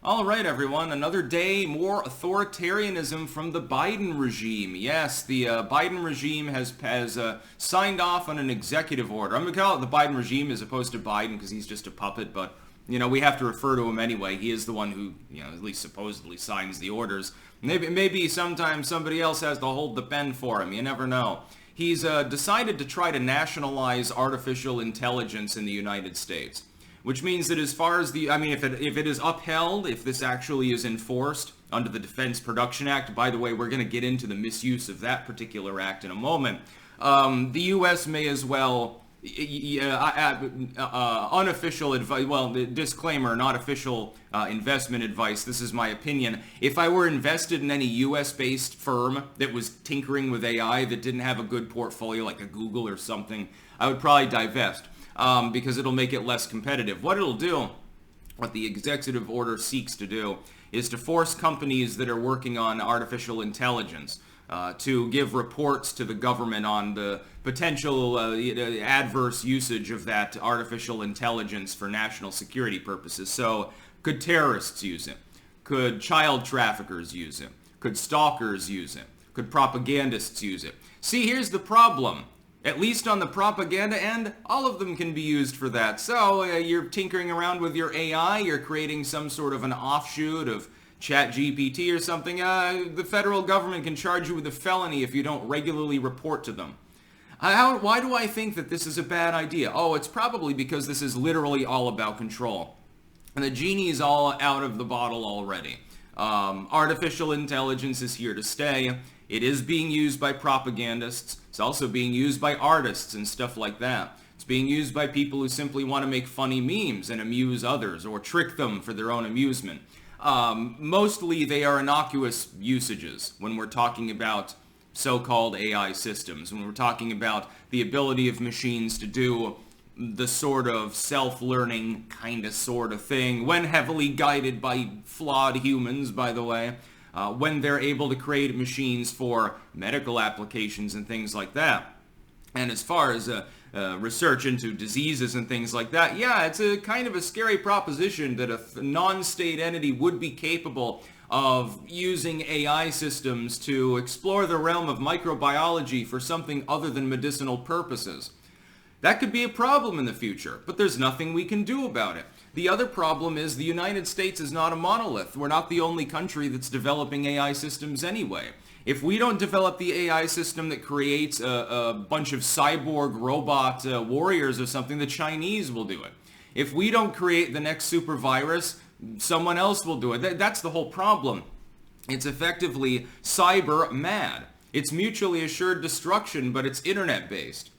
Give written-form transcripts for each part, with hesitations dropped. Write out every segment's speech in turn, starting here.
All right, everyone. Another day, more authoritarianism from the Biden regime. Yes, the Biden regime has signed off on an executive order. I'm going to call it the Biden regime as opposed to Biden because he's just a puppet, but, we have to refer to him anyway. He is the one who, at least supposedly signs the orders. Maybe sometimes somebody else has to hold the pen for him. You never know. He's decided to try to nationalize artificial intelligence in the United States. Which means that as far as if it is upheld, if this actually is enforced under the Defense Production Act, by the way, we're going to get into the misuse of that particular act in a moment, the U.S. may as well, unofficial advice, disclaimer, not official investment advice, this is my opinion. If I were invested in any U.S.-based firm that was tinkering with AI that didn't have a good portfolio, like a Google or something, I would probably divest. Because it'll make it less competitive. What the executive order seeks to do, is to force companies that are working on artificial intelligence to give reports to the government on the potential adverse usage of that artificial intelligence for national security purposes. So, could terrorists use it? Could child traffickers use it? Could stalkers use it? Could propagandists use it? See, here's the problem. At least on the propaganda end, all of them can be used for that. So you're tinkering around with your AI, you're creating some sort of an offshoot of ChatGPT or something. The federal government can charge you with a felony if you don't regularly report to them. Why do I think that this is a bad idea? Oh, it's probably because this is literally all about control. And the genie's all out of the bottle already. Artificial intelligence is here to stay. It is being used by propagandists. It's also being used by artists and stuff like that. It's being used by people who simply want to make funny memes and amuse others or trick them for their own amusement. Mostly they are innocuous usages when we're talking about so-called AI systems, when we're talking about the ability of machines to do the sort of self-learning sort of thing, when heavily guided by flawed humans, by the way. When they're able to create machines for medical applications and things like that. And as far as research into diseases and things like that, yeah, it's a kind of a scary proposition that a non-state entity would be capable of using AI systems to explore the realm of microbiology for something other than medicinal purposes. That could be a problem in the future, but there's nothing we can do about it. The other problem is the United States is not a monolith. We're not the only country that's developing AI systems anyway. If we don't develop the AI system that creates a bunch of cyborg robot warriors or something, the Chinese will do it. If we don't create the next super virus, someone else will do it. That's the whole problem. It's effectively cyber mad. It's mutually assured destruction, but it's internet-based.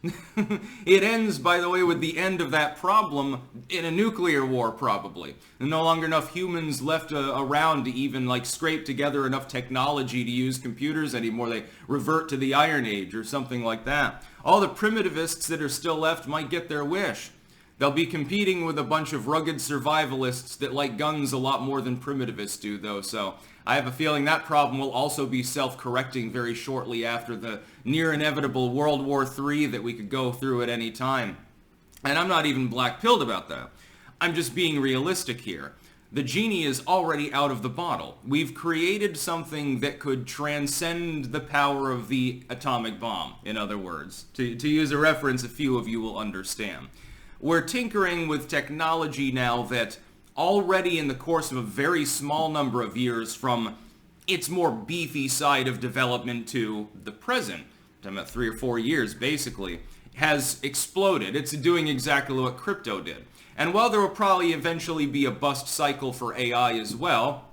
It ends, by the way, with the end of that problem in a nuclear war, probably. There's no longer enough humans left around to even, scrape together enough technology to use computers anymore. They revert to the Iron Age or something like that. All the primitivists that are still left might get their wish. They'll be competing with a bunch of rugged survivalists that like guns a lot more than primitivists do, though, so I have a feeling that problem will also be self-correcting very shortly after the near-inevitable World War III that we could go through at any time. And I'm not even black-pilled about that. I'm just being realistic here. The genie is already out of the bottle. We've created something that could transcend the power of the atomic bomb, in other words. To use a reference a few of you will understand. We're tinkering with technology now that already in the course of a very small number of years from its more beefy side of development to the present, I'm talking about 3 or 4 years basically, has exploded. It's doing exactly what crypto did. And while there will probably eventually be a bust cycle for AI as well,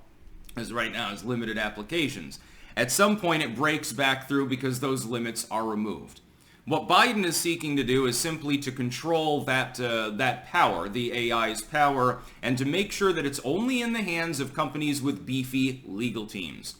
as right now it's limited applications, at some point it breaks back through because those limits are removed. What Biden is seeking to do is simply to control that power, the AI's power, and to make sure that it's only in the hands of companies with beefy legal teams.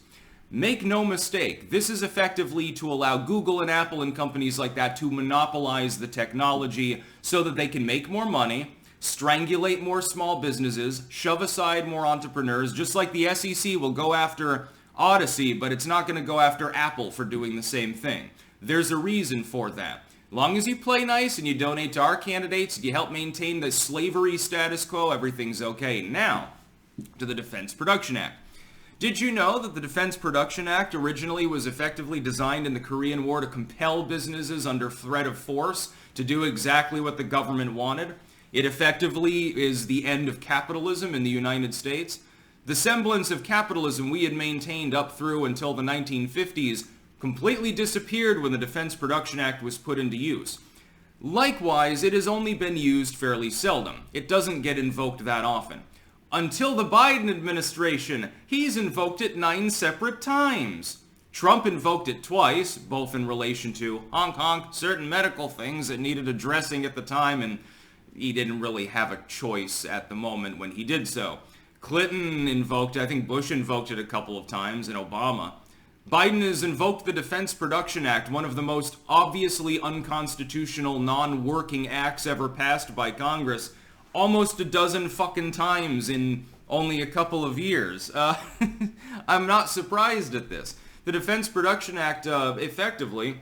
Make no mistake, this is effectively to allow Google and Apple and companies like that to monopolize the technology so that they can make more money, strangulate more small businesses, shove aside more entrepreneurs, just like the SEC will go after Odyssey, but it's not going to go after Apple for doing the same thing. There's a reason for that. As long as you play nice and you donate to our candidates and you help maintain the slavery status quo, everything's okay. Now, to the Defense Production Act. Did you know that the Defense Production Act originally was effectively designed in the Korean War to compel businesses under threat of force to do exactly what the government wanted? It effectively is the end of capitalism in the United States. The semblance of capitalism we had maintained up through until the 1950s completely disappeared when the Defense Production Act was put into use. Likewise, it has only been used fairly seldom. It doesn't get invoked that often. Until the Biden administration, he's invoked it 9 separate times. Trump invoked it twice, both in relation to honk, certain medical things that needed addressing at the time, and he didn't really have a choice at the moment when he did so. Clinton invoked it, I think Bush invoked it a couple of times, and Obama. Biden has invoked the Defense Production Act, one of the most obviously unconstitutional, non-working acts ever passed by Congress, almost a dozen fucking times in only a couple of years. I'm not surprised at this. The Defense Production Act, effectively,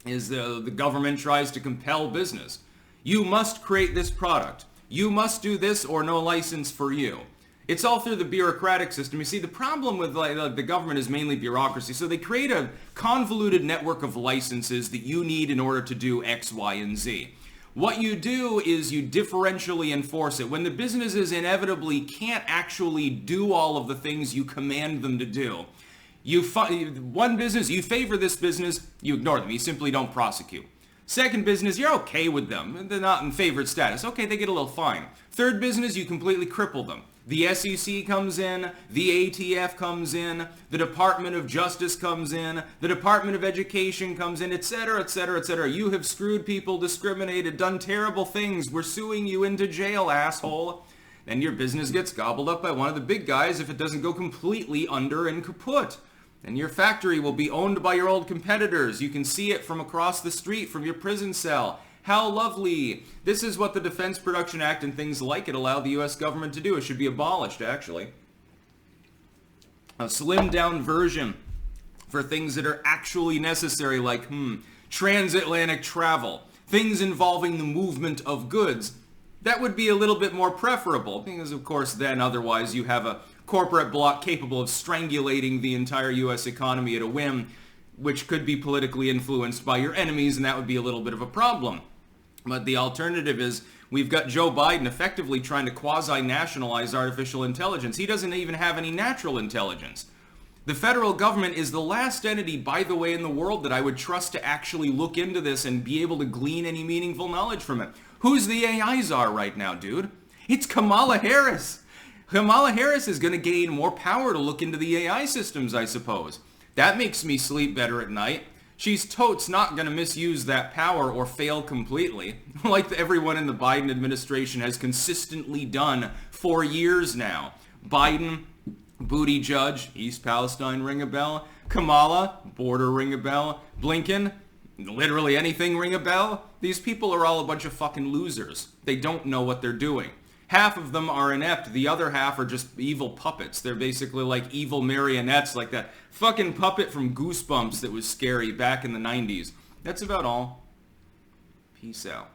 is the government tries to compel business. You must create this product. You must do this or no license for you. It's all through the bureaucratic system. You see, the problem with the government is mainly bureaucracy. So they create a convoluted network of licenses that you need in order to do X, Y, and Z. What you do is you differentially enforce it. When the businesses inevitably can't actually do all of the things you command them to do, one business, you favor this business, you ignore them. You simply don't prosecute. Second business, you're okay with them. They're not in favored status. Okay, they get a little fine. Third business, you completely cripple them. The SEC comes in, the ATF comes in, the Department of Justice comes in, the Department of Education comes in, etc., etc., etc. You have screwed people, discriminated, done terrible things. We're suing you into jail, asshole. Then your business gets gobbled up by one of the big guys if it doesn't go completely under and kaput. And your factory will be owned by your old competitors. You can see it from across the street from your prison cell. How lovely. This is what the Defense Production Act and things like it allow the U.S. government to do. It should be abolished, actually. A slimmed-down version for things that are actually necessary, like, transatlantic travel, things involving the movement of goods. That would be a little bit more preferable, because, of course, then otherwise you have a corporate bloc capable of strangulating the entire U.S. economy at a whim, which could be politically influenced by your enemies, and that would be a little bit of a problem. But the alternative is we've got Joe Biden effectively trying to quasi-nationalize artificial intelligence. He doesn't even have any natural intelligence. The federal government is the last entity, by the way, in the world that I would trust to actually look into this and be able to glean any meaningful knowledge from it. Who's the AI czar right now, dude? It's Kamala Harris. Kamala Harris is going to gain more power to look into the AI systems, I suppose. That makes me sleep better at night. She's totes not going to misuse that power or fail completely, like everyone in the Biden administration has consistently done for years now. Biden, Buttigieg, East Palestine, ring a bell. Kamala, border, ring a bell. Blinken, literally anything, ring a bell. These people are all a bunch of fucking losers. They don't know what they're doing. Half of them are inept. The other half are just evil puppets. They're basically like evil marionettes, like that fucking puppet from Goosebumps that was scary back in the 90s. That's about all. Peace out.